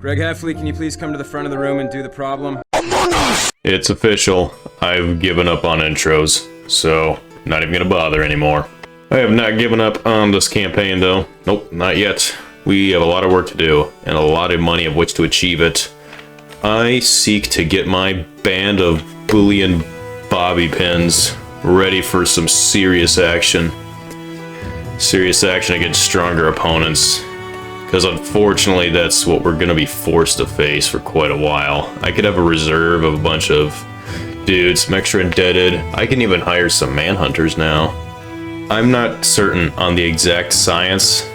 Greg Heffley, can you please come to the front of the room and do the problem? It's official. I've given up on intros, so not even gonna bother anymore. I have not given up on this campaign though. Nope, not yet. We have a lot of work to do, and a lot of money of which to achieve it. I seek to get my band of bullion bobby pins ready for some serious action. Serious action against stronger opponents. Because unfortunately, that's what we're going to be forced to face for quite a while. I could have a reserve of a bunch of dudes, some extra indebted. I can even hire some Manhunters now. I'm not certain on the exact science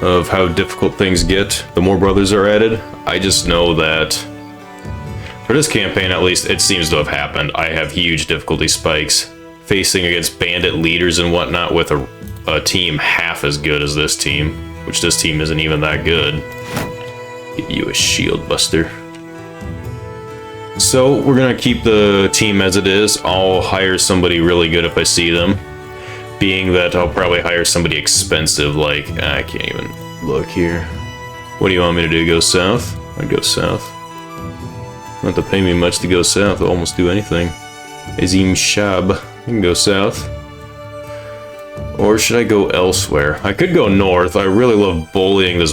of how difficult things get the more brothers are added. I just know that for this campaign, at least, it seems to have happened. I have huge difficulty spikes facing against bandit leaders and whatnot with a team half as good as this team. Which this team isn't even that good. Give you a shield buster. So we're gonna keep the team as it is. I'll hire somebody really good if I see them. Being that I'll probably hire somebody expensive, like, I can't even look here. What do you want me to do, go south? I'd go south. You don't have to pay me much to go south, I'll almost do anything. Azim Shab, I can go south. Or should I go elsewhere? I could go north. I really love bullying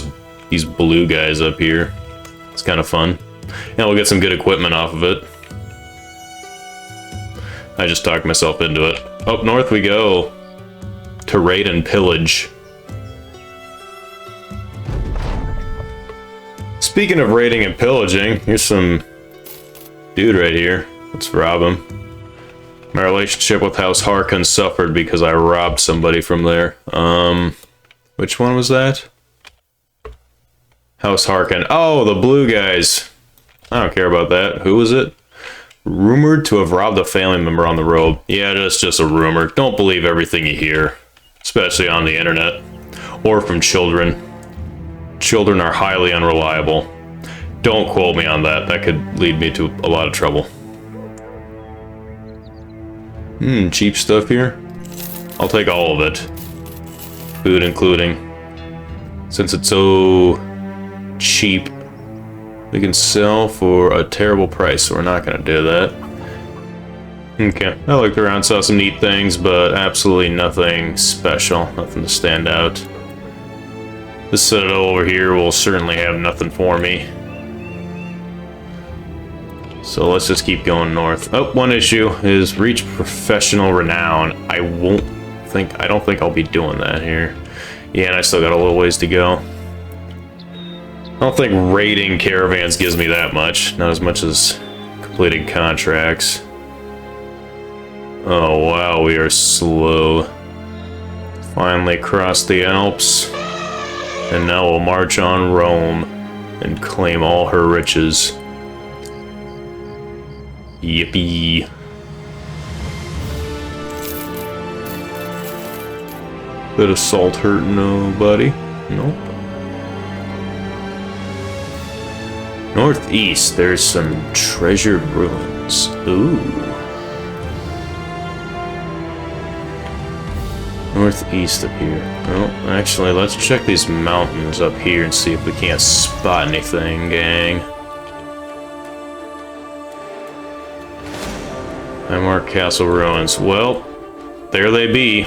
these blue guys up here. It's kind of fun. And we'll get some good equipment off of it. I just talked myself into it. Up north we go. To raid and pillage. Speaking of raiding and pillaging, here's some dude right here. Let's rob him. My relationship with House Harkon suffered because I robbed somebody from there. Which one was that? House Harkon. Oh, the blue guys. I don't care about that. Who was it? Rumored to have robbed a family member on the road. Yeah, that's just a rumor. Don't believe everything you hear. Especially on the internet. Or from children. Children are highly unreliable. Don't quote me on that. That could lead me to a lot of trouble. Cheap stuff here. I'll take all of it. Food including. Since it's so cheap, we can sell for a terrible price, so we're not gonna do that. Okay, I looked around, saw some neat things, but absolutely nothing special, nothing to stand out. This citadel over here will certainly have nothing for me. So let's just keep going north. Oh, one issue is reach professional renown. I don't think I'll be doing that here. Yeah, and I still got a little ways to go. I don't think raiding caravans gives me that much. Not as much as completing contracts. Oh wow, we are slow. Finally crossed the Alps. And now we'll march on Rome and claim all her riches. Yippee. Bit of salt hurt nobody. Nope. Northeast, there's some treasured ruins. Ooh. Northeast up here. Well, actually, let's check these mountains up here and see if we can't spot anything, gang. Mark Castle ruins. Well, there they be.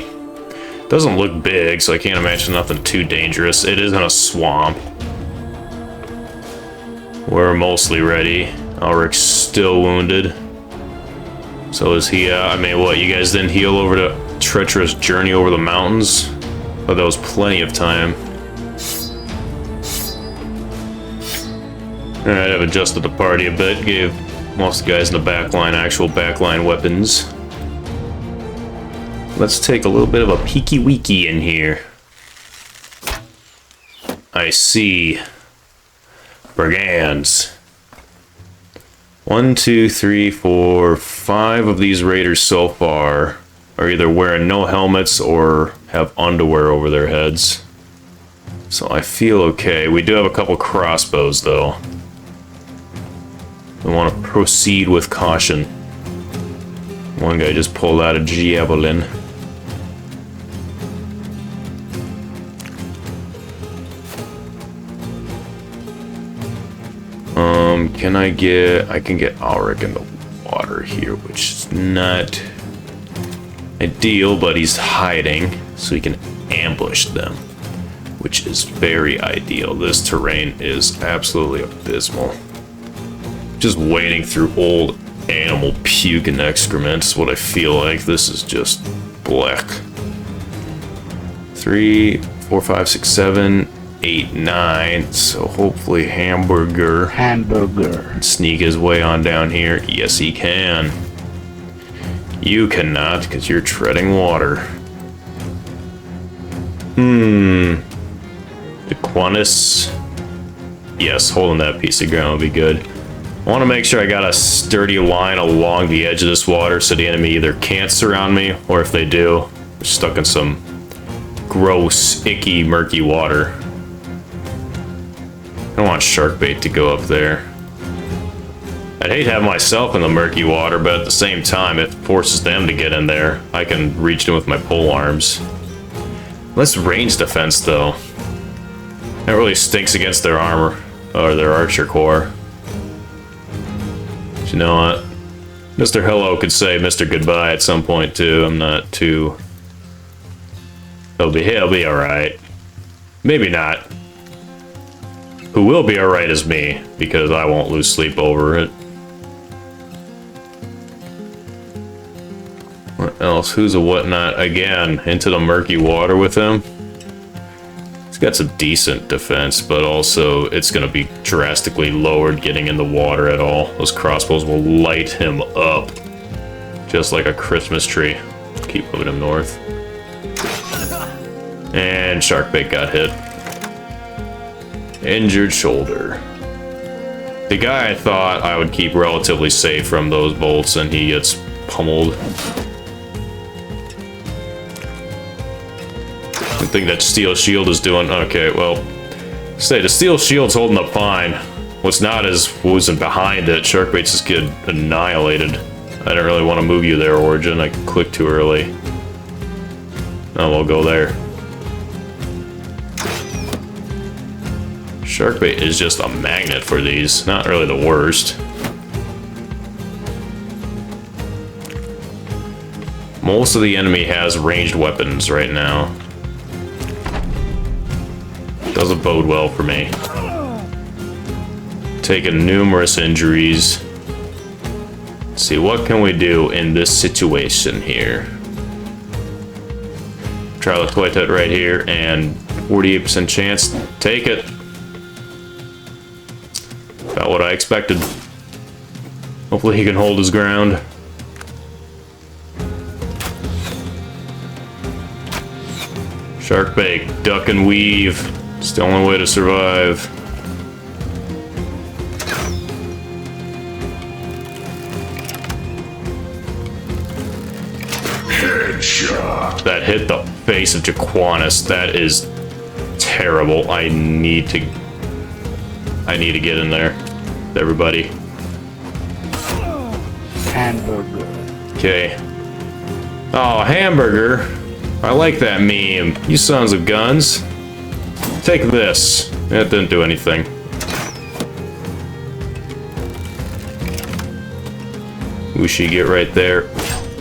Doesn't look big, so I can't imagine nothing too dangerous. It is in a swamp. We're mostly ready. Ulrich's still wounded. So is he. I mean, what? You guys didn't heal over the treacherous journey over the mountains? But that was plenty of time. Alright, I've adjusted the party a bit. Gave most of the guys in the backline actual backline weapons. Let's take a little bit of a peeky weeky in here. I see brigands. 1, 2, 3, 4, 5 of these raiders so far are either wearing no helmets or have underwear over their heads. So I feel okay. We do have a couple crossbows though. We want to proceed with caution. One guy just pulled out a javelin. Can I can get Ulrich in the water here, which is not ideal, but he's hiding, so he can ambush them, which is very ideal. This terrain is absolutely abysmal. Just wading through old animal puke and excrement is what I feel like. This is just black. 3, 4, 5, 6, 7, 8, 9. So hopefully Hamburger can sneak his way on down here. Yes, he can. You cannot, because you're treading water. Aquinas. Yes, holding that piece of ground would be good. I want to make sure I got a sturdy line along the edge of this water so the enemy either can't surround me, or if they do, they're stuck in some gross, icky, murky water. I don't want shark bait to go up there. I'd hate to have myself in the murky water, but at the same time, it forces them to get in there. I can reach them with my pole arms. Less range defense, though. That really stinks against their armor, or their archer corps. But you know what? Mr. Hello could say Mr. Goodbye at some point, too. I'm not too... He'll be alright. Maybe not. Who will be alright is me, because I won't lose sleep over it. What else? Who's a whatnot? Again, into the murky water with him. He's got some decent defense, but also it's going to be drastically lowered getting in the water at all. Those crossbows will light him up. Just like a Christmas tree. Keep moving him north. And Sharkbait got hit. Injured shoulder. The guy I thought I would keep relatively safe from those bolts, and he gets pummeled. I think that steel shield is doing okay. Well, say the steel shield's holding up fine. What's not is wasn't behind it. Sharkbait's just get annihilated. I didn't really want to move you there, Origin. I clicked too early. Oh, we'll go there. Sharkbait is just a magnet for these. Not really the worst. Most of the enemy has ranged weapons right now. Doesn't bode well for me. Taking numerous injuries. Let's see, what can we do in this situation here? Try the Toilet right here, and 48% chance. Take it. About what I expected. Hopefully he can hold his ground. Sharkbait, duck and weave. It's the only way to survive. Headshot. That hit the face of Jaquanis. That is terrible. I need to get in there. Everybody. Hamburger. Okay. Oh, hamburger. I like that meme. You sons of guns. Take this. That didn't do anything. Whooshy, get right there.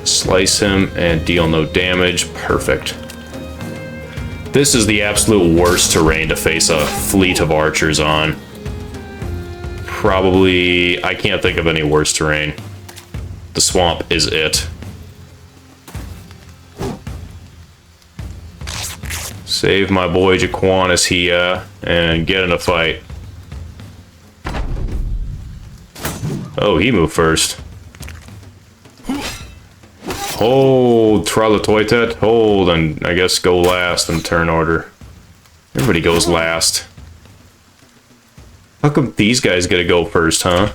Slice him and deal no damage. Perfect. This is the absolute worst terrain to face a fleet of archers on. Probably, I can't think of any worse terrain. The swamp is it. Save my boy Jaquanis here and get in a fight. Oh, he moved first. Hold, Tralatoitet, hold, and I guess go last in turn order. Everybody goes last. How come these guys get to go first, huh?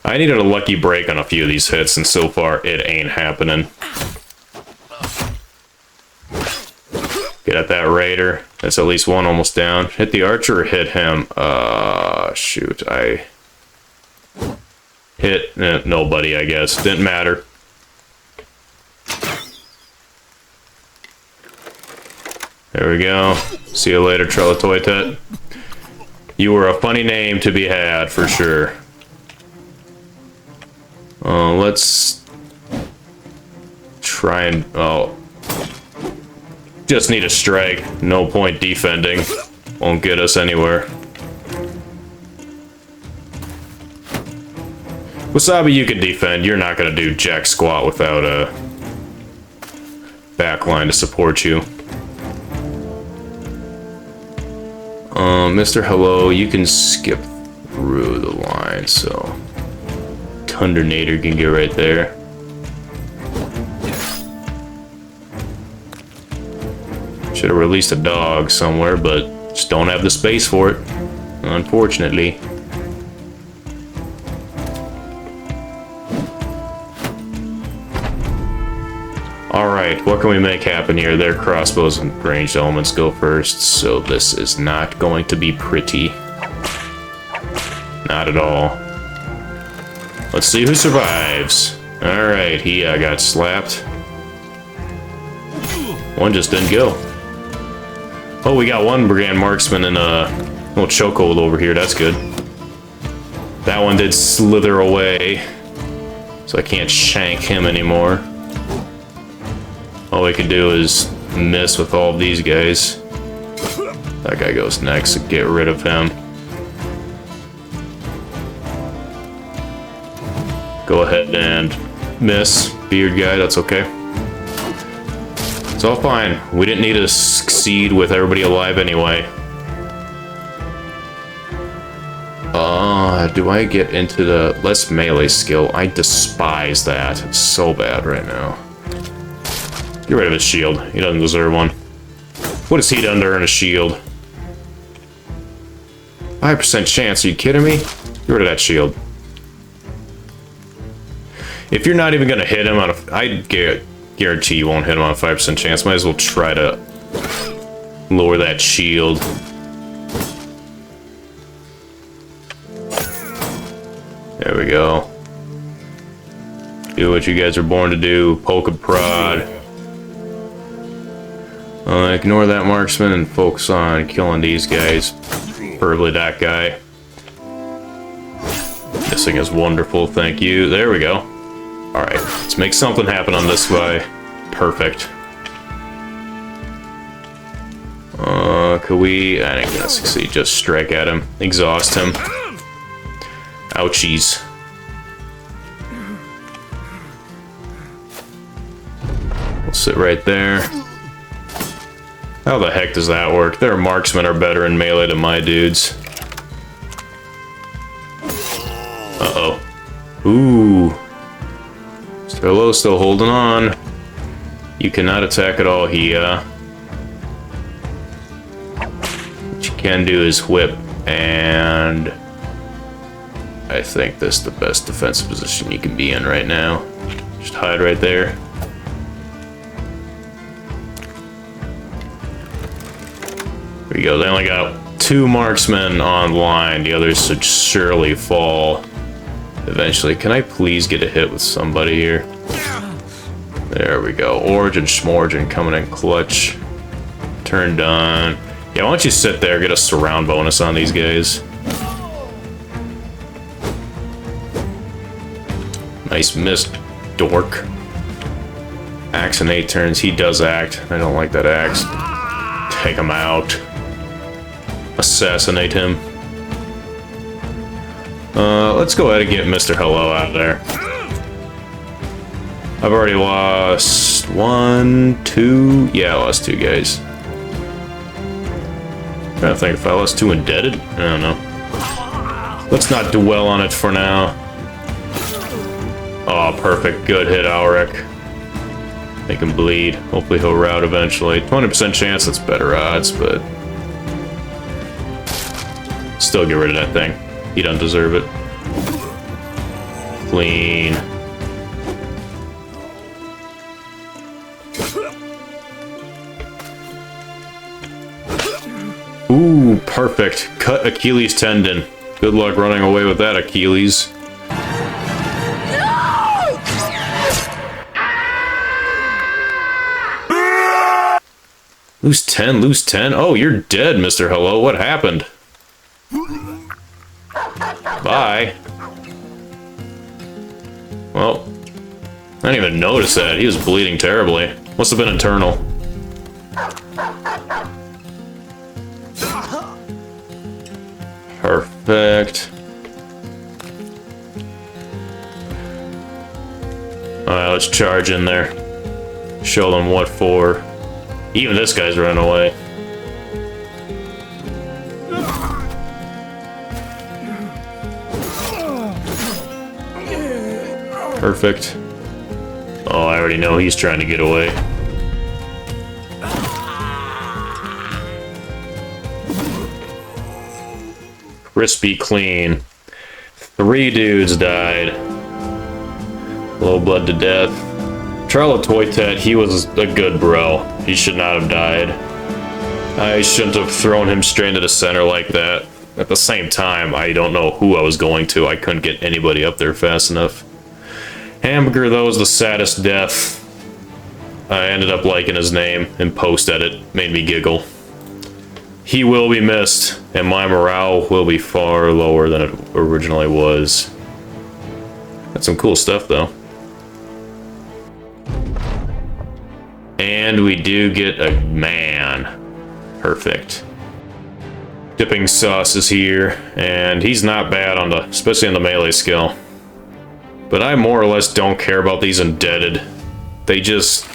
I needed a lucky break on a few of these hits, and so far it ain't happening. Get at that raider. That's at least one almost down. Hit the archer or hit him? Shoot. I hit nobody, I guess. Didn't matter. There we go. See you later, Trelatoitet. You were a funny name to be had, for sure. Let's try and... Oh. Just need a strike. No point defending. Won't get us anywhere. Wasabi, you can defend. You're not gonna do jack squat without a backline to support you. Mr. Hello, you can skip through the line, so Thundernator can get right there. Should have released a dog somewhere, but just don't have the space for it, unfortunately. Alright, what can we make happen here? Their crossbows and ranged elements go first, so this is not going to be pretty. Not at all. Let's see who survives. Alright, he got slapped. One just didn't go. Oh, we got one Brigand Marksman and a little chokehold over here, that's good. That one did slither away, so I can't shank him anymore. All we can do is miss with all of these guys. That guy goes next, so get rid of him. Go ahead and miss. Beard guy, that's okay. It's all fine. We didn't need to succeed with everybody alive anyway. Do I get into the less melee skill? I despise that. It's so bad right now. Get rid of his shield. He doesn't deserve one. What has he done to earn a shield? 5% chance, are you kidding me? Get rid of that shield. If you're not even gonna hit him on a... I guarantee you won't hit him on a 5% chance. Might as well try to lower that shield. There we go. Do what you guys are born to do. Poke and prod. Ignore that marksman and focus on killing these guys. Preferably that guy. Missing is wonderful, thank you. There we go. Alright, let's make something happen on this guy. Perfect. Could we... I ain't gonna succeed. Just strike at him. Exhaust him. Ouchies. We'll sit right there. How the heck does that work? Their marksmen are better in melee than my dudes. Uh-oh. Ooh. Mr. Hello still holding on. You cannot attack at all here. What you can do is whip, and I think this is the best defensive position you can be in right now. Just hide right there. There we go. They only got 2 marksmen online. The others should surely fall eventually. Can I please get a hit with somebody here? There we go. Origin Schmorigin coming in clutch. Turn done. Yeah, why don't you sit there, get a surround bonus on these guys. Nice miss, dork. Axe in 8 turns. He does act. I don't like that axe. Take him out. Assassinate him. Let's go ahead and get Mr. Hello out of there. I've already lost 1, 2... Yeah, I lost 2 guys. I'm trying to think if I lost 2 indebted? I don't know. Let's not dwell on it for now. Oh, perfect. Good hit, Alric. Make him bleed. Hopefully he'll rout eventually. 20% chance, that's better odds, but... Still get rid of that thing. He doesn't deserve it. Clean. Ooh, perfect. Cut Achilles tendon. Good luck running away with that, Achilles. Lose 10, lose 10. Oh, you're dead, Mr. Hello. What happened? Bye. Well, I didn't even notice that. He was bleeding terribly. Must have been internal. Perfect. Alright, let's charge in there. Show them what for. Even this guy's running away. Perfect. Oh, I already know he's trying to get away. Crispy clean. 3 dudes died. Low blood to death. Charlotte, he was a good bro. He should not have died. I shouldn't have thrown him straight into the center like that. At the same time, I don't know who I was going to. I couldn't get anybody up there fast enough. Hamburger, though, was the saddest death. I ended up liking his name and post-edit. Made me giggle. He will be missed, and my morale will be far lower than it originally was. That's some cool stuff, though. And we do get a man. Perfect. Dipping sauce is here, and he's not bad on the, especially on the melee skill. But I more or less don't care about these indebted. They just,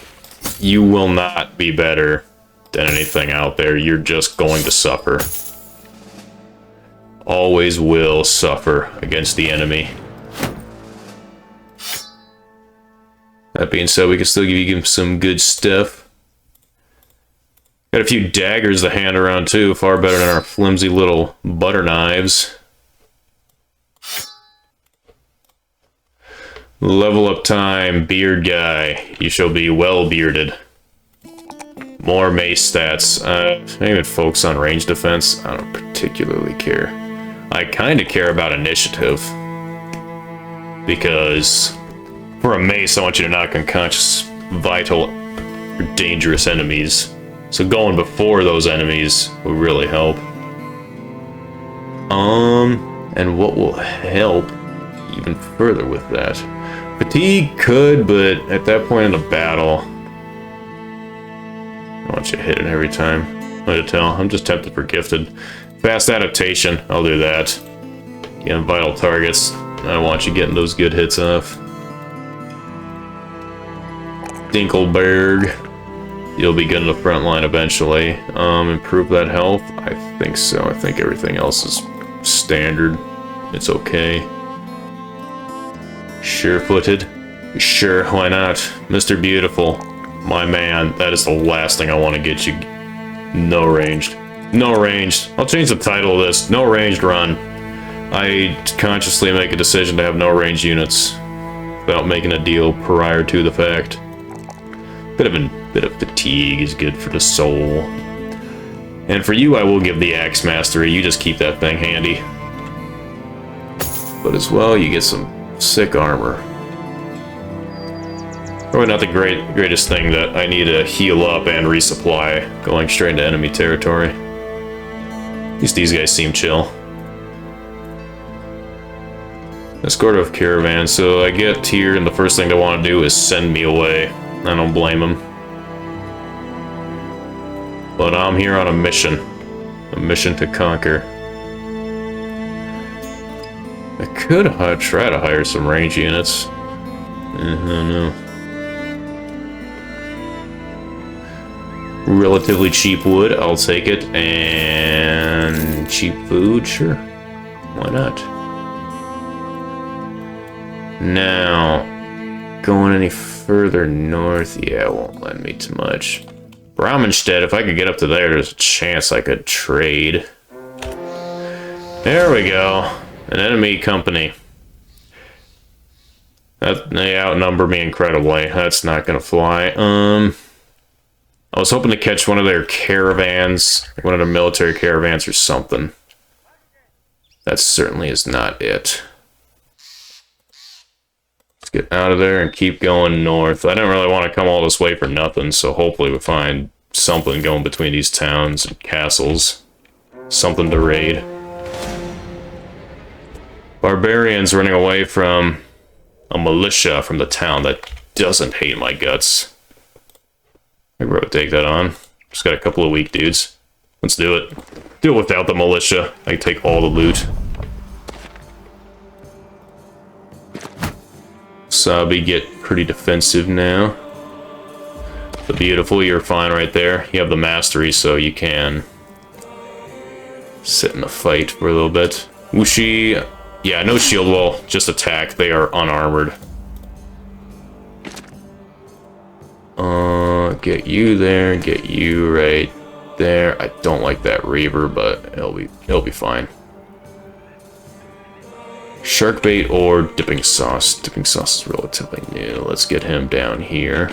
you will not be better than anything out there. You're just going to suffer. Always will suffer against the enemy. That being said, we can still give you some good stuff. Got a few daggers to hand around too, far better than our flimsy little butter knives. Level up time, beard guy. You shall be well bearded. More mace stats. Even focus on range defense. I don't particularly care. I kind of care about initiative. Because for a mace, I want you to knock unconscious vital or dangerous enemies. So going before those enemies will really help. And what will help even further with that? Fatigue could, but at that point in the battle, I want you to hit it every time. Hard to tell. I'm just tempted for gifted. Fast adaptation, I'll do that. Again, vital targets. I want you getting those good hits off. Dinkelberg. You'll be good in the front line eventually. Improve that health? I think so. I think everything else is standard. It's okay. Sure-footed? Sure, why not? Mr. Beautiful. My man, that is the last thing I want to get you. No ranged. No ranged. I'll change the title of this. No ranged run. I consciously make a decision to have no ranged units without making a deal prior to the fact. Bit of fatigue is good for the soul. And for you, I will give the Axe Mastery. You just keep that thing handy. But as well, you get some sick armor. Probably not the greatest thing that I need to heal up and resupply going straight into enemy territory. At least these guys seem chill. Escort of caravan. So I get here, and the first thing they want to do is send me away. I don't blame them. But I'm here on a mission. A mission to conquer. I could try to hire some range units. I don't know. Relatively cheap wood, I'll take it. And cheap food, sure. Why not? Now, going any further north, yeah, it won't lend me too much. Brahmanstead, if I could get up to there, there's a chance I could trade. There we go. An enemy company. They outnumber me incredibly. That's not gonna fly. I was hoping to catch one of their caravans, like one of their military caravans or something. That certainly is not it. Let's get out of there and keep going north. I didn't really want to come all this way for nothing, so hopefully we find something going between these towns and castles. Something to raid. Barbarians running away from a militia from the town that doesn't hate my guts. I will take that on. Just got a couple of weak dudes. Let's do it. Do it without the militia. I can take all the loot. Sabi get pretty defensive now. But beautiful, you're fine right there. You have the mastery, so you can sit in a fight for a little bit. Wuxi, yeah, no shield wall, just attack. They are unarmored. Get you there, get you right there. I don't like that Reaver, but it'll be fine. Shark bait or dipping sauce. Dipping sauce is relatively new. Let's get him down here.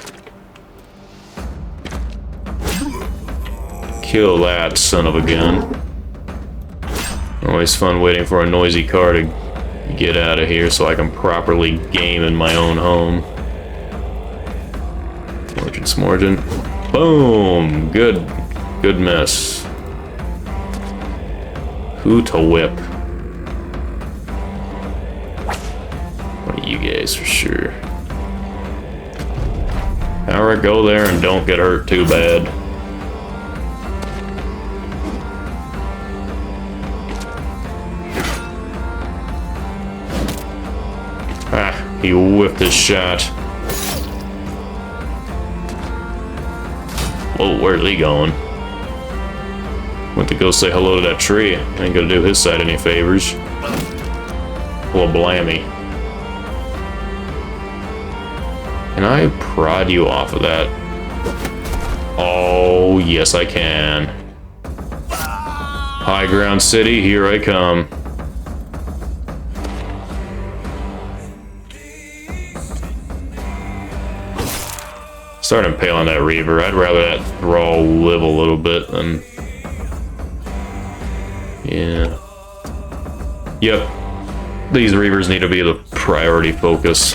Kill that son of a gun. Always fun waiting for a noisy car to get out of here so I can properly game in my own home. Smorgen. Boom! Good miss. Who to whip? One of you guys for sure. Alright, go there and don't get hurt too bad. Ah, he whiffed his shot. Whoa, where's he going? Went to go say hello to that tree. Ain't gonna do his side any favors. Well, blammy. Can I prod you off of that? Oh, yes I can. High ground city, here I come. Start impaling that Reaver. I'd rather that Thrall live a little bit than... Yeah. Yep. These Reavers need to be the priority focus.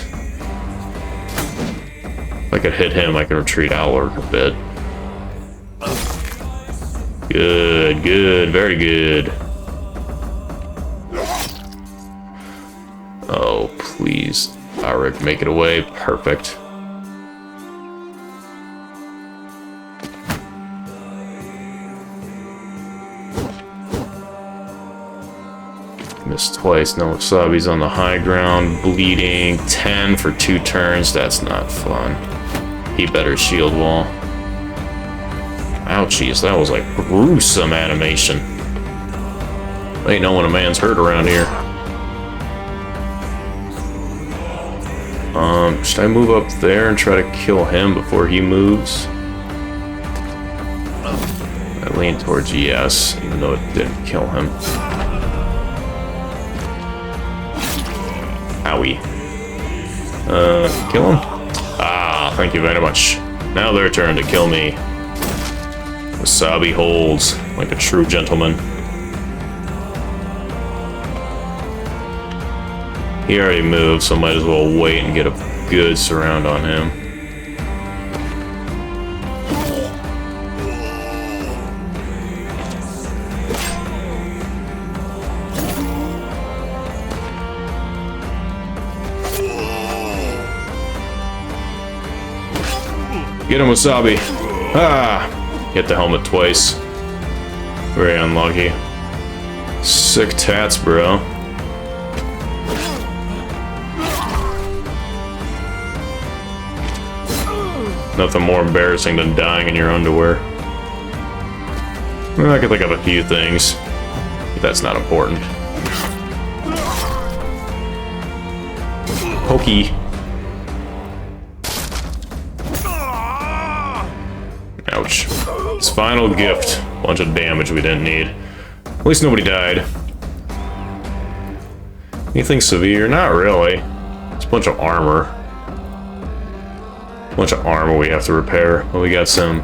If I could hit him, I can retreat outward a bit. Good, very good. Oh, please. Alright, make it away. Perfect. Missed twice. No Wasabi's on the high ground. Bleeding. 10 for 2 turns. That's not fun. He better shield wall. Ouchies. That was like gruesome animation. Ain't know when a man's hurt around here. Should I move up there and try to kill him before he moves? I lean towards yes, even though it didn't kill him. Owie. Kill him? Ah, thank you very much. Now their turn to kill me. Wasabi holds like a true gentleman. He already moved, so might as well wait and get a good surround on him. Get him, Wasabi. Ah! Hit the helmet twice. Very unlucky. Sick tats, bro. Nothing more embarrassing than dying in your underwear. Well, I can think of a few things, but that's not important. Pokey. Ouch. His final gift. Bunch of damage we didn't need. At least nobody died. Anything severe? Not really. It's a bunch of armor. Bunch of armor we have to repair. Well, we got some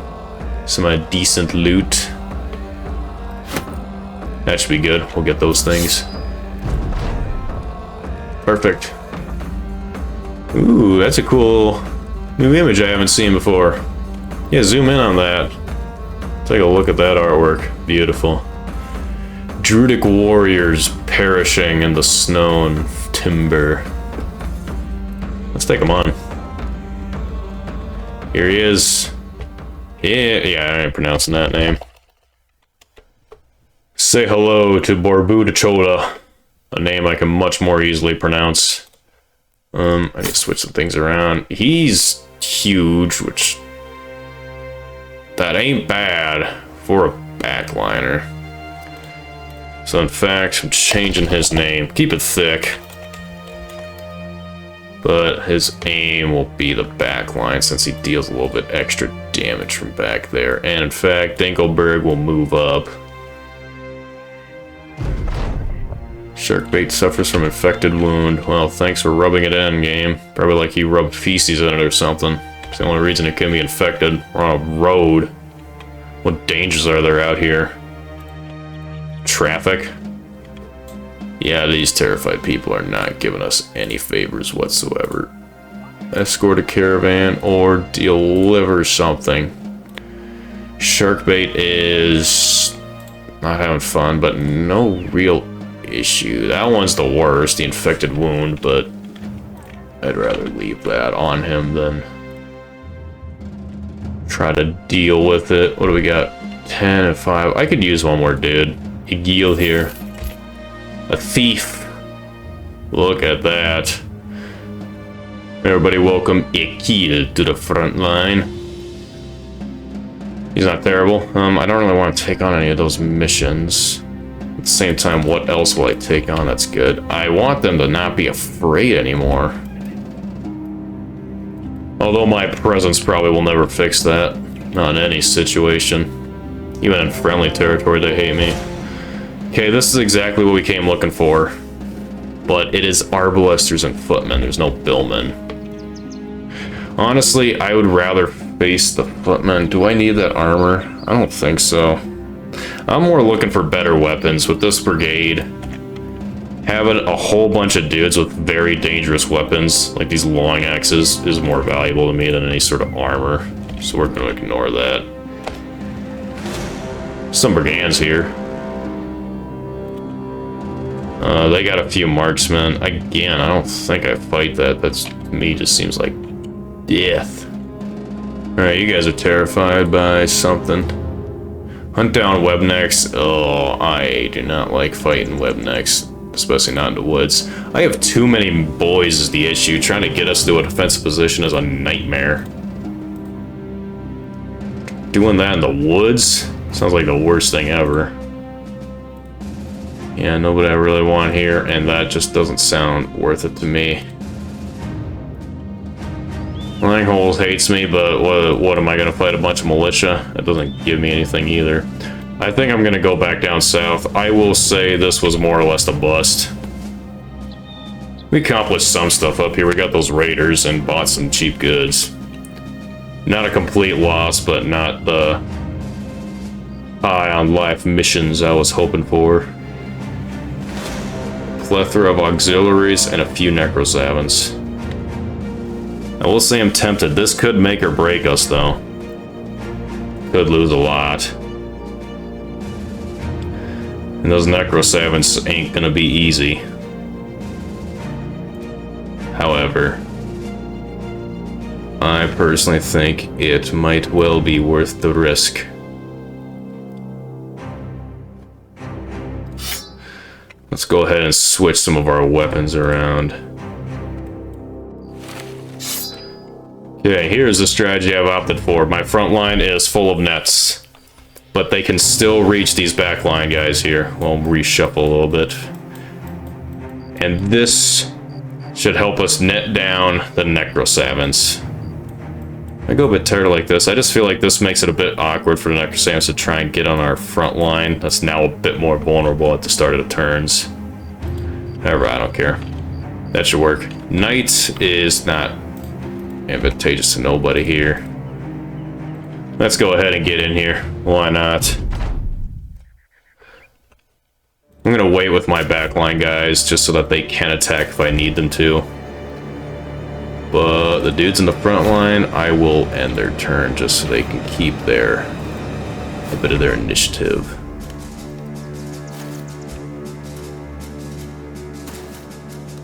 decent loot. That should be good. We'll get those things. Perfect. Ooh, that's a cool new image I haven't seen before. Yeah, zoom in on that. Take a look at that artwork. Beautiful. Druidic warriors perishing in the snow and timber. Let's take him on. Here he is. Yeah, I ain't pronouncing that name. Say hello to Borbudachola, a name I can much more easily pronounce. I need to switch some things around. He's huge, which... that ain't bad for a backliner. So in fact, I'm changing his name. Keep it thick. But his aim will be the backline since he deals a little bit extra damage from back there. And in fact, Dinkelberg will move up. Sharkbait suffers from infected wound. Well, thanks for rubbing it in, game. Probably like he rubbed feces in it or something. It's the only reason it can be infected. We're on a road. What dangers are there out here? Traffic? Yeah, these terrified people are not giving us any favors whatsoever. Escort a caravan or deliver something. Sharkbait is not having fun, but no real issue. That one's the worst, the infected wound, but I'd rather leave that on him than try to deal with it. What do we got? 10 and 5. I could use one more dude. Egil here. A thief. Look at that. Everybody welcome Egil to the front line. He's not terrible. I don't really want to take on any of those missions. At the same time, what else will I take on that's good? I want them to not be afraid anymore. Although my presence probably will never fix that. Not in any situation. Even in friendly territory, they hate me. Okay, this is exactly what we came looking for. But it is arbalesters and footmen. There's no billmen. Honestly, I would rather face the footmen. Do I need that armor? I don't think so. I'm more looking for better weapons with this brigade. Having a whole bunch of dudes with very dangerous weapons, like these long axes, is more valuable to me than any sort of armor. So we're going to ignore that. Some brigands here. They got a few marksmen. Again, I don't think I fight that. That's, to me, just seems like death. Alright, you guys are terrified by something. Hunt down webnecks. Oh, I do not like fighting webnecks. Especially not in the woods. I have too many boys is the issue. Trying to get us to a defensive position is a nightmare. Doing that in the woods sounds like the worst thing ever. Yeah, nobody I really want here, and that just doesn't sound worth it to me. Langholz hates me, but what am I going to fight? A bunch of militia? That doesn't give me anything either. I think I'm going to go back down south. I will say this was more or less a bust. We accomplished some stuff up here. We got those raiders and bought some cheap goods. Not a complete loss, but not the high on life missions I was hoping for. Plethora of auxiliaries and a few necrosavants. I will say I'm tempted. This could make or break us, though. Could lose a lot. And those necrosavants ain't gonna be easy. However, I personally think it might well be worth the risk. Let's go ahead and switch some of our weapons around. Okay, here's the strategy I've opted for. My front line is full of nets, but they can still reach these backline guys here. We'll reshuffle a little bit. And this should help us net down the necrosavants. I go a bit tired like this. I just feel like this makes it a bit awkward for the necrosavants to try and get on our front line. That's now a bit more vulnerable at the start of the turns. However, I don't care. That should work. Knight is not advantageous to nobody here. Let's go ahead and get in here. Why not? I'm gonna wait with my backline guys just so that they can attack if I need them to. But the dudes in the front line, I will end their turn just so they can keep their a bit of their initiative.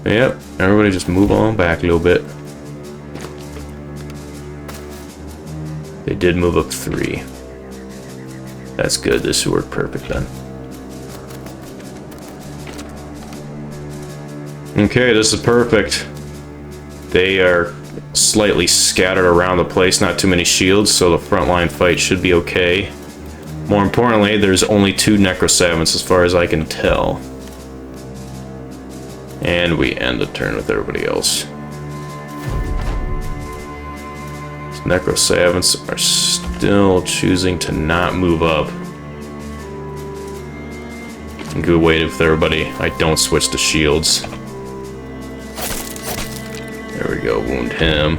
Yep, everybody just move on back a little bit. They did move up 3. That's good, this should work perfect then. Okay, this is perfect. They are slightly scattered around the place, not too many shields, so the frontline fight should be okay. More importantly, there's only 2 Necrosavants as far as I can tell. And we end the turn with everybody else. Necrosavants are still choosing to not move up. I'm gonna wait with everybody. I don't switch to shields. There we go, wound him.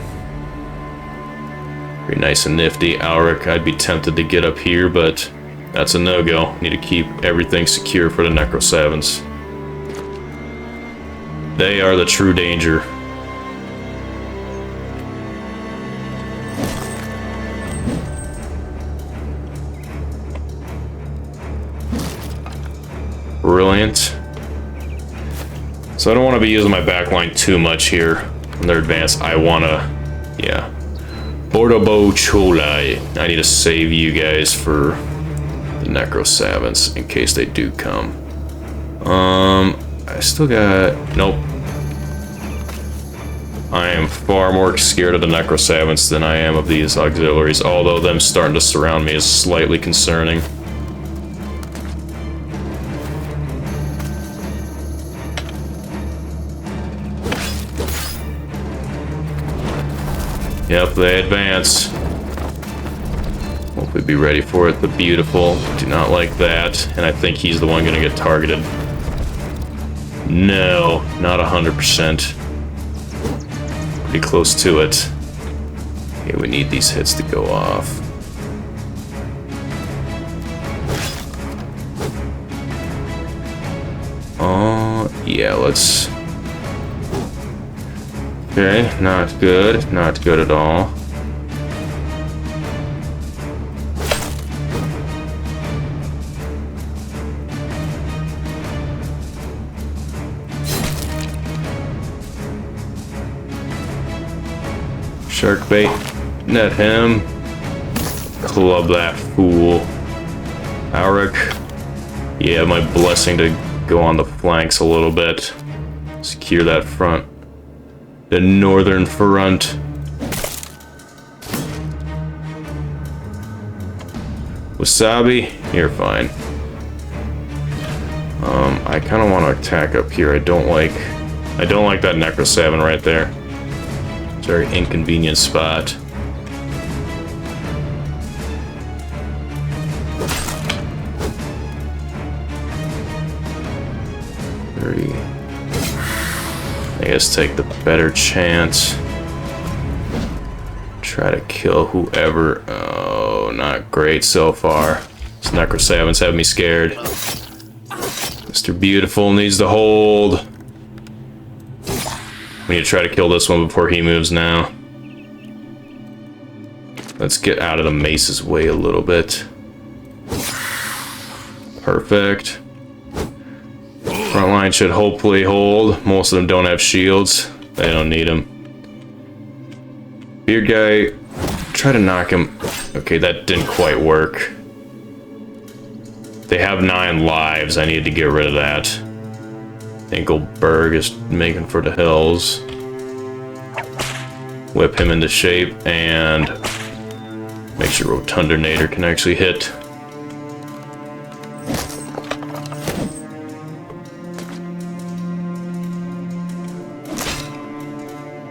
Pretty nice and nifty. Auric, I'd be tempted to get up here, but that's a no-go. Need to keep everything secure for the Necrosavants. They are the true danger. Brilliant. So I don't want to be using my backline too much here when they're advanced. I want to, yeah. Bordobo Chola. I need to save you guys for the Necrosavants in case they do come. I still got... Nope. I am far more scared of the Necrosavants than I am of these auxiliaries, although them starting to surround me is slightly concerning. Yep, they advance. Hopefully be ready for it. The Beautiful. Do not like that. And I think he's the one gonna get targeted. No, not 100%. Pretty close to it. Okay, we need these hits to go off. Oh, yeah, let's... Okay, not good. Not good at all. Shark bait. Net him. Club that fool. Auric. Yeah, my blessing to go on the flanks a little bit. Secure that front. The northern front. Wasabi, you're fine. I kind of want to attack up here. I don't like that Necrosavant right there. It's a very inconvenient spot. I guess take the better chance. Try to kill whoever. Oh, not great so far. This Necrosavants have me scared. Mr. Beautiful needs to hold. We need to try to kill this one before he moves now. Let's get out of the mace's way a little bit. Perfect. Front line should hopefully hold. Most of them don't have shields. They don't need them. Beard guy, try to knock him. Okay, that didn't quite work. They have 9 lives. I need to get rid of that. Engelberg is making for the hills. Whip him into shape and make sure Rotundinator can actually hit.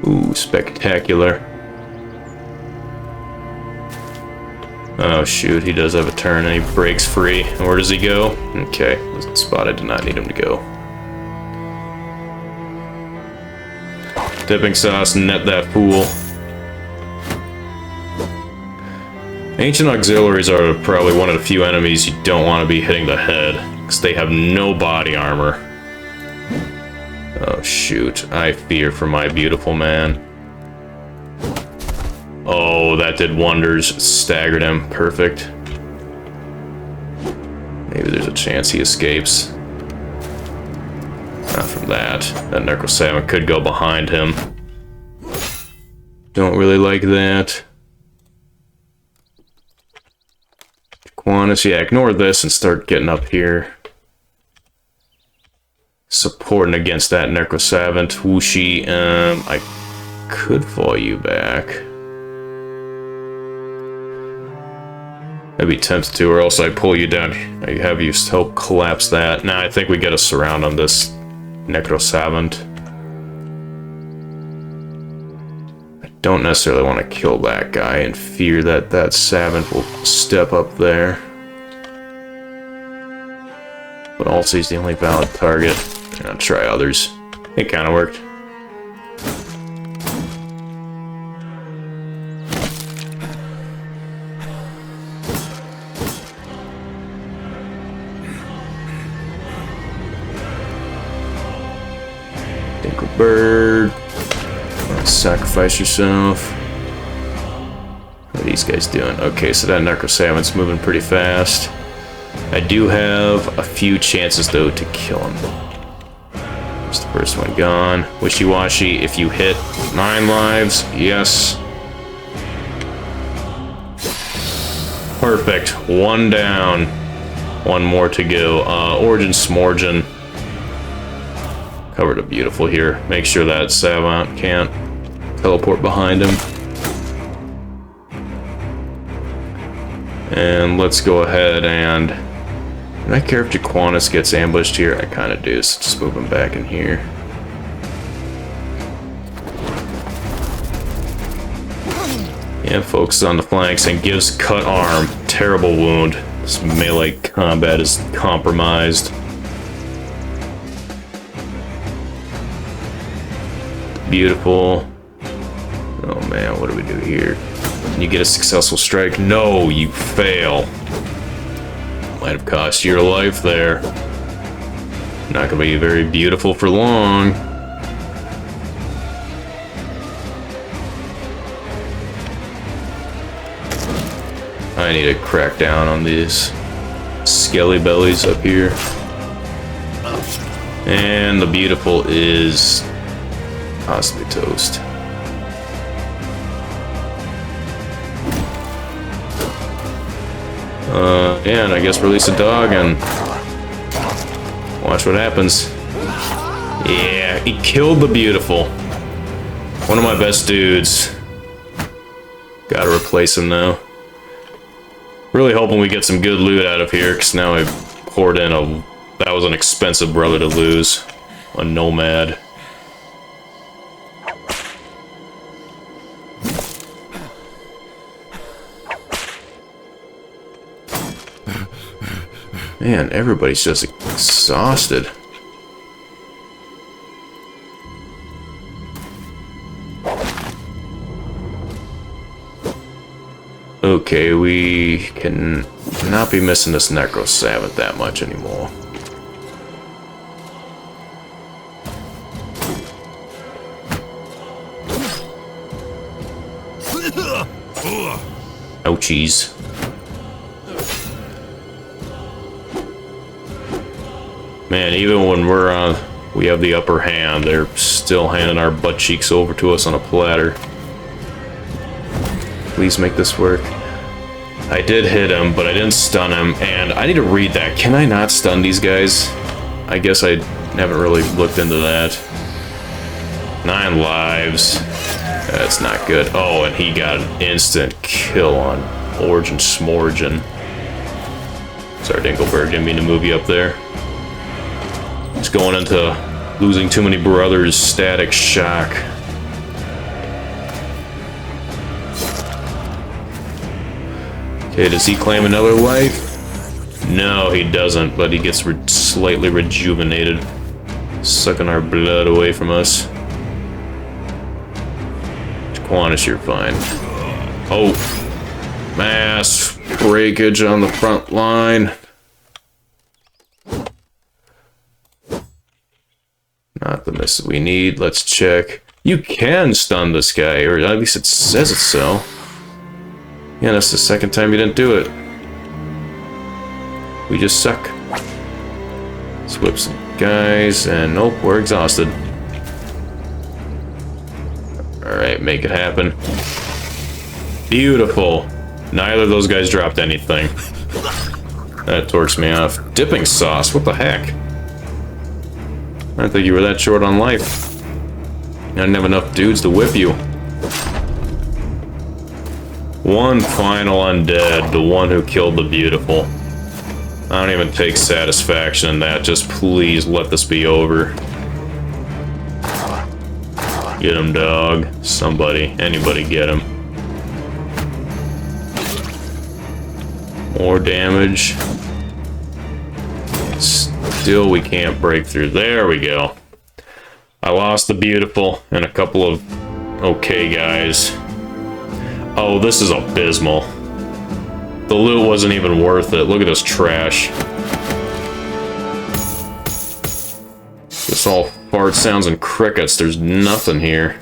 Ooh, spectacular. Oh shoot, he does have a turn and he breaks free. And where does he go? Okay, this is the spot I did not need him to go. Dipping sauce, net that fool. Ancient auxiliaries are probably one of the few enemies you don't want to be hitting the head, because they have no body armor. Oh shoot, I fear for my beautiful man. Oh, that did wonders. Staggered him. Perfect. Maybe there's a chance he escapes. Not from that. That Necro 7 could go behind him. Don't really like that. Quantus, yeah, ignore this and start getting up here. Supporting against that Necro 7. Whooshi, I could fall you back. I'd be tempted to, or else I pull you down. I have you help collapse that. Nah, I think we get a surround on this Necro 7. I don't necessarily want to kill that guy and fear that that 7 will step up there. But also he's the only valid target. I'll try others. It kind of worked. Bird, sacrifice yourself. What are these guys doing? Okay, so that Necro 7's moving pretty fast. I do have a few chances though to kill him. There's the first one gone. Wishy-washy, if you hit 9 lives, yes. Perfect, 1 down. 1 more to go. Origin Smorigin. Covered up beautiful here. Make sure that Savant can't teleport behind him. And let's go ahead and... do I care if Jaquanus gets ambushed here? I kind of do, so just move him back in here. Yeah, focus on the flanks and gives cut arm. Terrible wound. This melee combat is compromised. Beautiful. Oh man, what do we do here? Can you get a successful strike? No, you fail. Might have cost you your life there. Not gonna be very beautiful for long. I need to crack down on these skelly bellies up here. And the beautiful is possibly toast. Yeah, and I guess release a dog and watch what happens. Yeah, he killed the beautiful. One of my best dudes. Gotta replace him now. Really hoping we get some good loot out of here, because now I poured in a... that was an expensive brother to lose. A nomad. Man, everybody's just exhausted. Okay, we can not be missing this Necro 7 that much anymore. Ouchies. Man, even when we're we have the upper hand, they're still handing our butt cheeks over to us on a platter. Please make this work. I did hit him, but I didn't stun him, and I need to read that. Can I not stun these guys? I guess I haven't really looked into that. 9 lives. That's not good. Oh, and he got an instant kill on Origin Smorigin. Sorry, Dinkelberg, didn't mean to move you up there. Just going into losing too many brothers, static shock. Okay, does he claim another life? No, he doesn't, but he gets slightly rejuvenated, sucking our blood away from us. Quantus, you're fine. Oh, mass breakage on the front line. Not the miss we need. Let's check. You can stun this guy, or at least it says it so. Yeah, that's the second time you didn't do it. We just suck. Let's whip some guys, and nope, we're exhausted. Alright, make it happen. Beautiful. Neither of those guys dropped anything. That torques me off. Dipping sauce, what the heck? I didn't think you were that short on life. I didn't have enough dudes to whip you. One final undead, the one who killed the beautiful. I don't even take satisfaction in that, just please let this be over. Get him, dog. Somebody, anybody get him. More damage. Still, we can't break through. There we go. I lost the beautiful and a couple of okay guys. Oh, this is abysmal. The loot wasn't even worth it. Look at this trash. This all fart sounds and crickets. There's nothing here.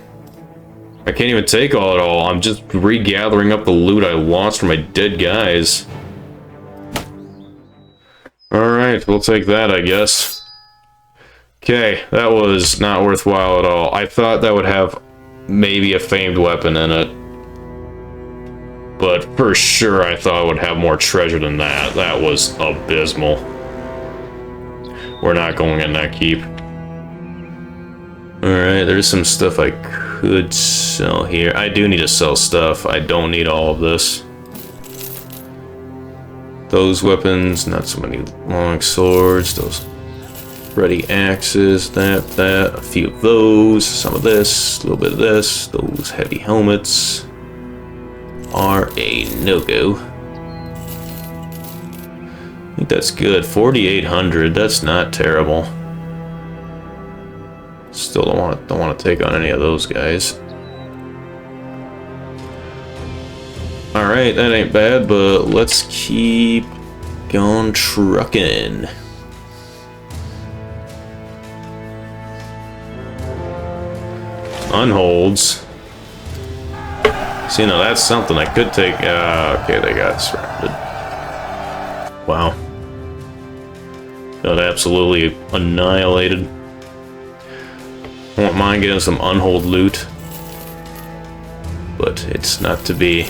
I can't even take all it all. I'm just regathering up the loot I lost from my dead guys. Alright, we'll take that, I guess. Okay, that was not worthwhile at all. I thought that would have maybe a famed weapon in it. But for sure I thought it would have more treasure than that. That was abysmal. We're not going in that keep. Alright, there's some stuff I could sell here. I do need to sell stuff. I don't need all of this. Those weapons, not so many long swords, those ready axes, that, a few of those, some of this, a little bit of this. Those heavy helmets are a no-go. I think that's good. 4,800, that's not terrible. Still don't want to take on any of those guys. Alright, that ain't bad, but let's keep going trucking. Unholds. See, now that's something I could take. Okay, they got surrounded. Wow. Got absolutely annihilated. Won't mind getting some unhold loot, but it's not to be.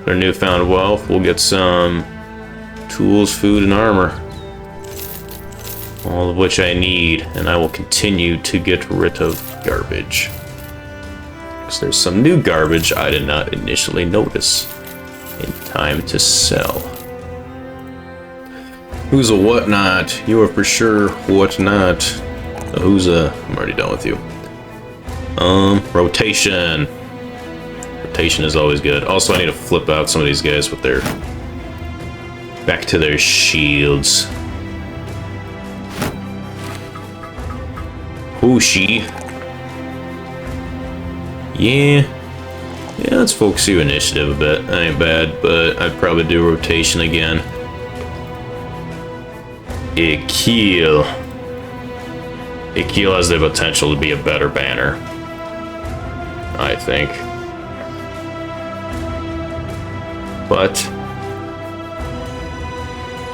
Our newfound wealth, we'll get some tools, food, and armor. All of which I need, and I will continue to get rid of garbage. Because there's some new garbage I did not initially notice in time to sell. Who's a whatnot? You are for sure whatnot. Who's a... I'm already done with you. Rotation. Rotation is always good. Also, I need to flip out some of these guys with their... back to their shields. Whooshy. Yeah. Yeah, let's focus your initiative a bit. That ain't bad, but I'd probably do rotation again. Akil. Akil has the potential to be a better banner, I think. But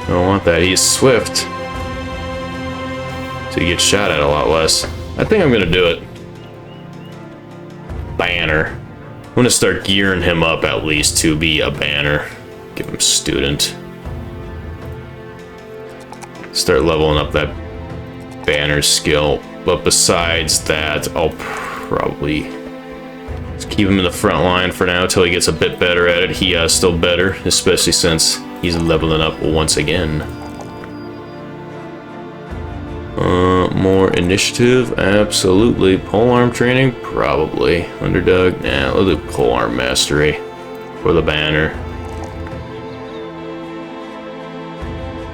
I don't want that. He's swift, so he gets shot at a lot less. I think I'm gonna do it. Banner. I'm gonna start gearing him up at least to be a banner. Give him student. Start leveling up that banner skill. But besides that, I'll probably just keep him in the front line for now until he gets a bit better at it. He is still better, especially since he's leveling up once again. More initiative? Absolutely. Polearm training? Probably. Underdog? Nah, we'll do polearm mastery for the banner.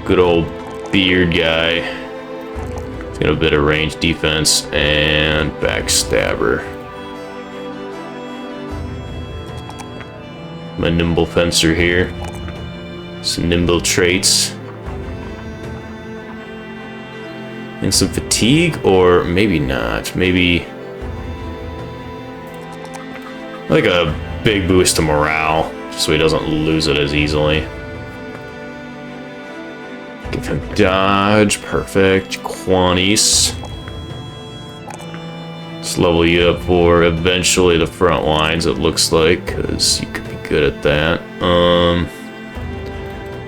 Good old beard guy. He's got a bit of range defense and backstabber. My nimble fencer here. Some nimble traits. And some fatigue, or maybe not. Maybe like a big boost to morale, so he doesn't lose it as easily. can dodge. Perfect. Quanties. Let's level you up for eventually the front lines, it looks like, because you could be good at that.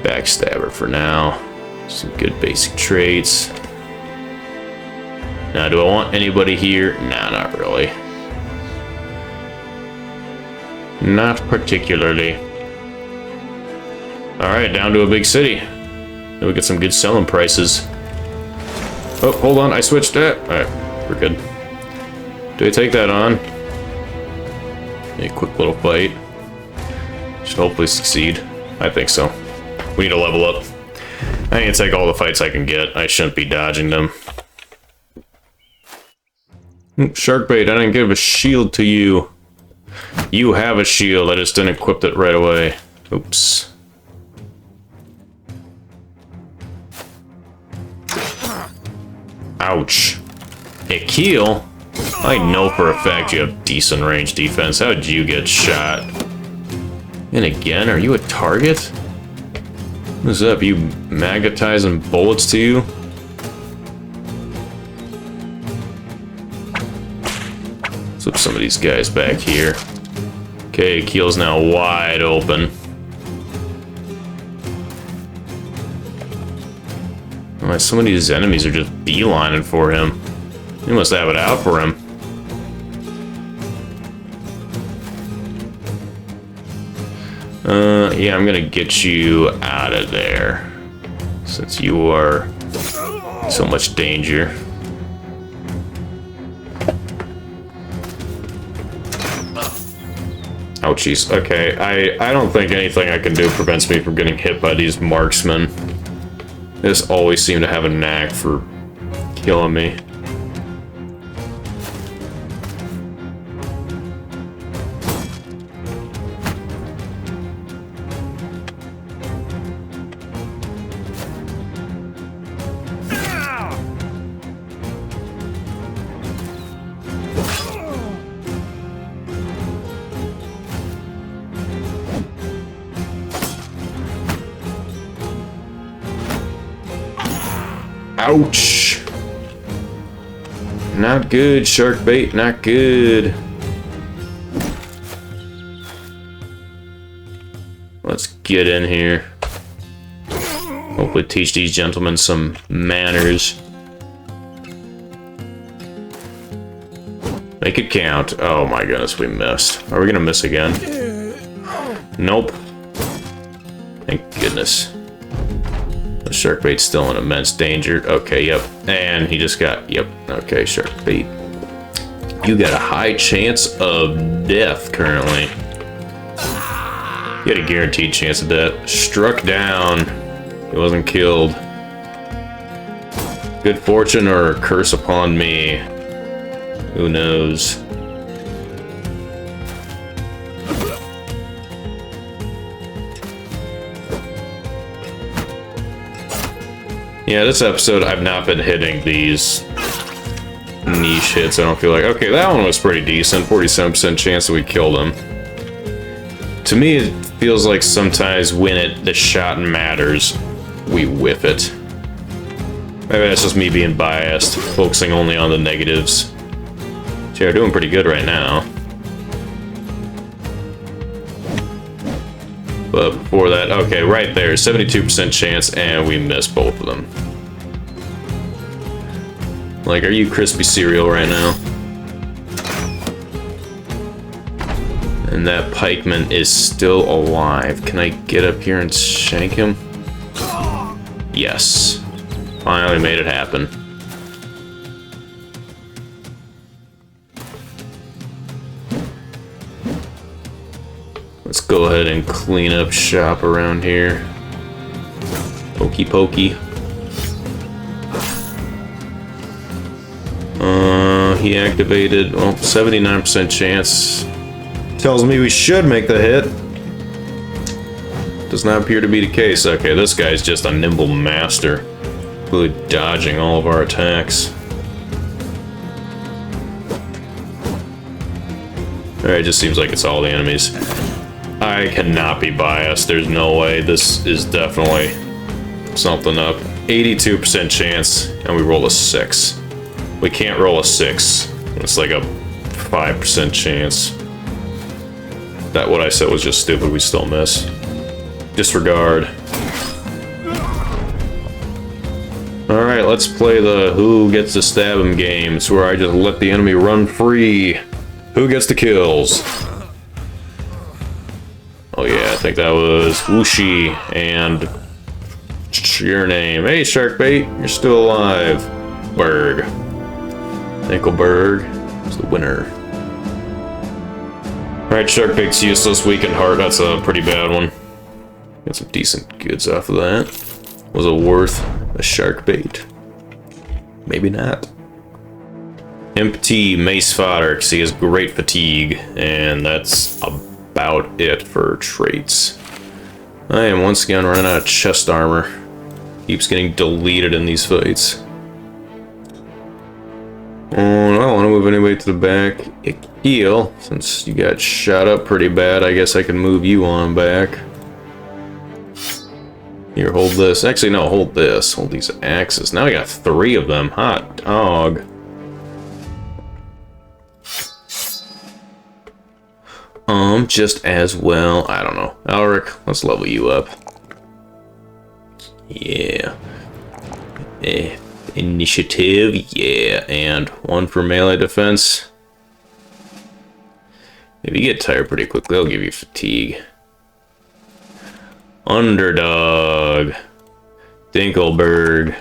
Backstabber for now. Some good basic traits. Now, do I want anybody here? Nah, not really. Not particularly. Alright, down to a big city. Then we get some good selling prices. Oh, hold on, I switched that. Alright, we're good. Do I take that on? A quick little fight. Should hopefully succeed. I think so. We need to level up. I need to take all the fights I can get. I shouldn't be dodging them. Shark bait, I didn't give a shield to you. You have a shield, I just didn't equip it right away. Oops. Ouch. A keel? I know for a fact you have decent range defense. How did you get shot? And again, are you a target? What's up, you magnetizing bullets to you? Let's flip some of these guys back here. Okay, keel's now wide open. Oh, some of these enemies are just beelining for him. You must have it out for him. Yeah, I'm gonna get you out of there. Since you are so much danger. Oh, jeez. Okay, I don't think anything I can do prevents me from getting hit by these marksmen. They just always seem to have a knack for killing me. Ouch! Not good, shark bait, not good. Let's get in here. Hopefully teach these gentlemen some manners. Make it count. Oh my goodness, we missed. Are we gonna miss again? Nope. Thank goodness. The sharkbait's still in immense danger. Okay, yep. And he just got, yep. Okay, sharkbait. You got a high chance of death currently. You had a guaranteed chance of death. Struck down. He wasn't killed. Good fortune or a curse upon me. Who knows? Yeah, this episode, I've not been hitting these niche hits, I don't feel like. Okay, that one was pretty decent. 47% chance that we killed him. To me, it feels like sometimes when the shot matters, we whiff it. Maybe that's just me being biased, focusing only on the negatives. So we're doing pretty good right now. But before that, okay, right there, 72% chance, and we missed both of them. Like, are you crispy cereal right now? And that pikeman is still alive. Can I get up here and shank him? Yes. Finally made it happen. Let's go ahead and clean up shop around here. Pokey pokey. He activated, well, 79% chance. Tells me we should make the hit. Does not appear to be the case. Okay, this guy's just a nimble master. Really dodging all of our attacks. Alright, just seems like it's all the enemies. I cannot be biased. There's no way. This is definitely something up. 82% chance, and we roll a 6. We can't roll a 6. It's like a 5% chance. That what I said was just stupid, we still miss. Disregard. Alright, let's play the who gets to stab him game. It's where I just let the enemy run free. Who gets the kills? Oh yeah, I think that was Whooshi and your name. Hey, Sharkbait, you're still alive. Berg. Nickelberg is the winner. Alright, Sharkbait's useless, weak and heart. That's a pretty bad one. Got some decent goods off of that. Was it worth a Sharkbait? Maybe not. Empty mace fodder, because he has great fatigue, and that's about it for traits. I am once again running out of chest armor. Keeps getting deleted in these fights. Oh, I don't want to move anybody to the back. Heal, since you got shot up pretty bad, I guess I can move you on back. Here, hold this. Actually, no, hold this. Hold these axes. Now I got 3 of them. Hot dog. Just as well. I don't know. Alric, let's level you up. Yeah. Initiative, yeah. And 1 for melee defense. If you get tired pretty quickly, they'll give you fatigue. Underdog. Dinkelberg.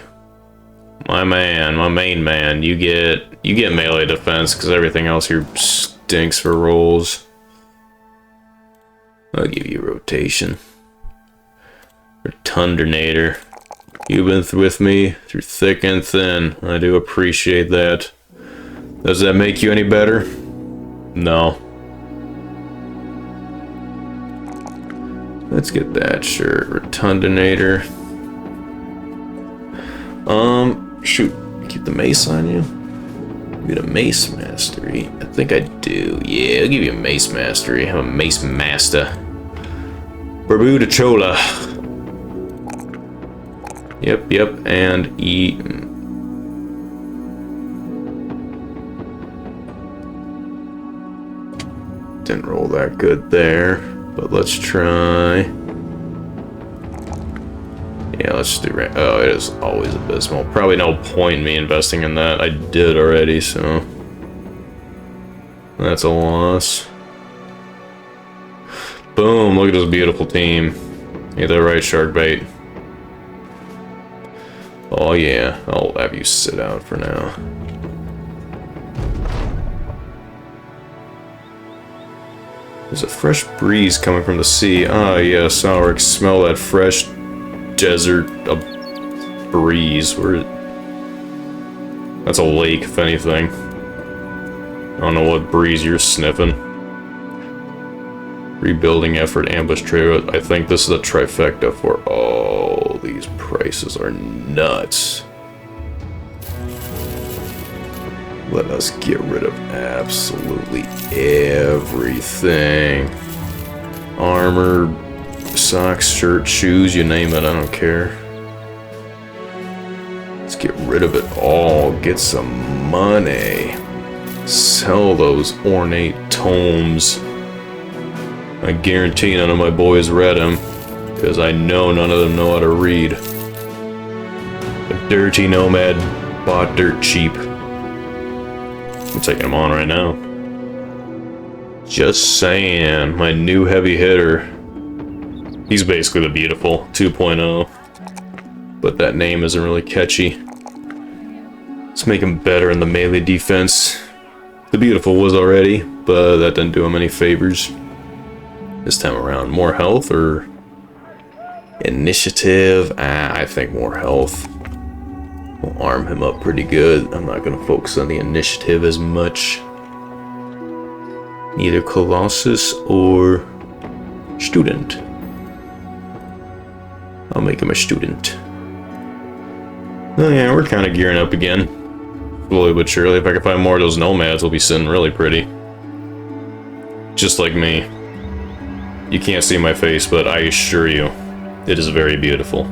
My man, my main man. You get melee defense because everything else here stinks for rolls. I'll give you rotation. Rotundinator. You've been with me through thick and thin. I do appreciate that. Does that make you any better? No. Let's get that shirt. Rotundinator. Shoot. Keep the mace on you? Get a mace mastery. I think I do. Yeah, I'll give you a mace mastery. I'm a mace master. Barbuda Chola. Yep, and eat. Didn't roll that good there, but let's try. Yeah, let's do right. Oh, it is always abysmal. Probably no point in me investing in that. I did already, so that's a loss. Boom! Look at this beautiful team. Get that right, Sharkbait. Oh yeah, I'll have you sit out for now. There's a fresh breeze coming from the sea. Ah yes, Alric, smell that fresh desert breeze. That's a lake, if anything. I don't know what breeze you're sniffing. Rebuilding effort, ambush trade. I think this is a trifecta for all these prices are nuts. Let us get rid of absolutely everything. Armor, socks, shirt, shoes, you name it, I don't care. Let's get rid of it all. Get some money. Sell those ornate tomes. I guarantee none of my boys read them, because I know none of them know how to read. A dirty nomad bought dirt cheap. I'm taking them on right now. Just saying, my new heavy hitter. He's basically the Beautiful 2.0, but that name isn't really catchy. Let's make him better in the melee defense. The Beautiful was already, but that didn't do him any favors. This time around, more health or initiative? I think more health. We'll arm him up pretty good. I'm not going to focus on the initiative as much. Neither Colossus or student. I'll make him a student. Oh yeah, we're kind of gearing up again. Slowly but surely. If I can find more of those nomads, we'll be sitting really pretty. Just like me. You can't see my face, but I assure you, it is very beautiful.